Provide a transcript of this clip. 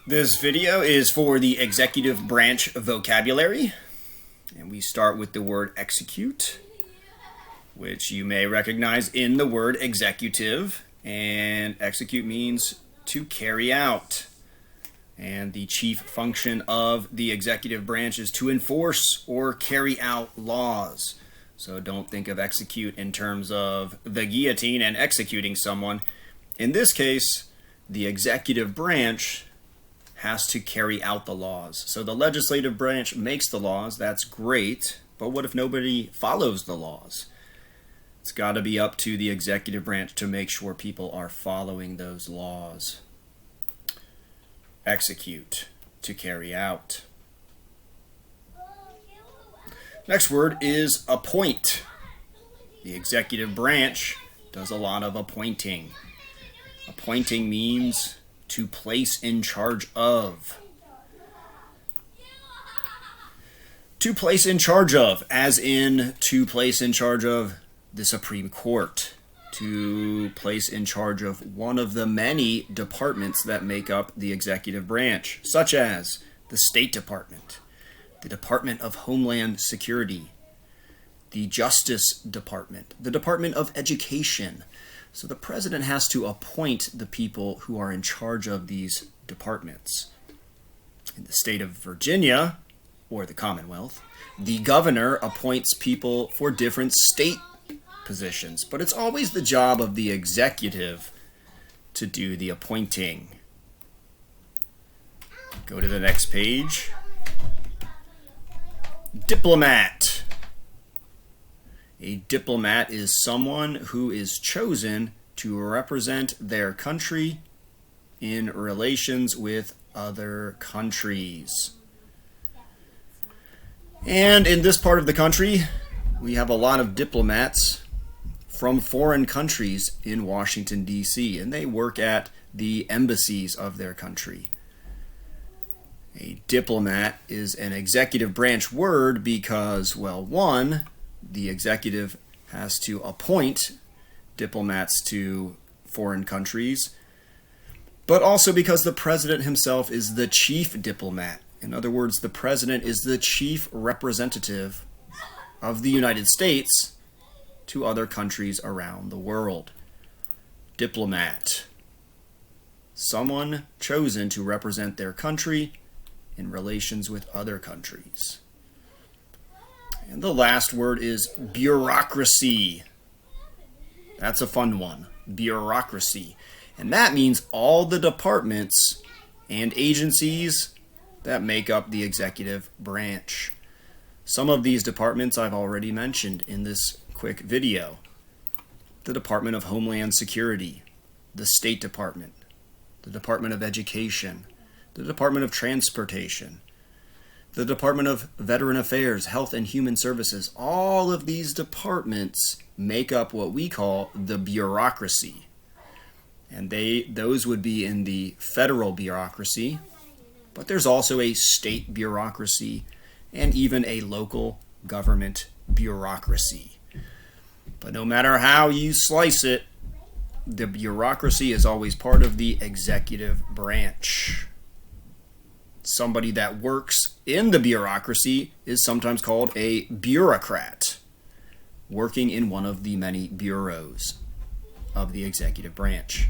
This video is for the executive branch vocabulary, and we start with the word execute, which you may recognize in the word executive, and execute means to carry out. And the chief function of the executive branch is to enforce or carry out laws. So don't think of execute in terms of the guillotine and executing someone. In this case, the executive branch has to carry out the laws. So the legislative branch makes the laws, that's great, but what if nobody follows the laws? It's got to be up to the executive branch to make sure people are following those laws. Execute, to carry out. Next word is appoint. The executive branch does a lot of appointing. Appointing means to place in charge of. To place in charge of, as in to place in charge of the Supreme Court. To place in charge of one of the many departments that make up the executive branch, such as the State Department, the Department of Homeland Security, the Justice Department, the Department of Education. So the president has to appoint the people who are in charge of these departments. In the state of Virginia, or the Commonwealth, the governor appoints people for different state positions, but it's always the job of the executive to do the appointing. Go to the next page. Diplomat. A diplomat is someone who is chosen to represent their country in relations with other countries. And in this part of the country, we have a lot of diplomats from foreign countries in Washington, D.C., and they work at the embassies of their country. A diplomat is an executive branch word because, well, one, the executive has to appoint diplomats to foreign countries, but also because the president himself is the chief diplomat. In other words, the president is the chief representative of the United States to other countries around the world. Diplomat. Someone chosen to represent their country in relations with other countries. And the last word is bureaucracy. That's a fun one. Bureaucracy. And that means all the departments and agencies that make up the executive branch. Some of these departments I've already mentioned in this quick video. The Department of Homeland Security, the State Department, the Department of Education, the Department of Transportation, the Department of Veteran Affairs, Health and Human Services. All of these departments make up what we call the bureaucracy. And those would be in the federal bureaucracy, but there's also a state bureaucracy and even a local government bureaucracy. But no matter how you slice it, the bureaucracy is always part of the executive branch. Somebody that works in the bureaucracy is sometimes called a bureaucrat, working in one of the many bureaus of the executive branch.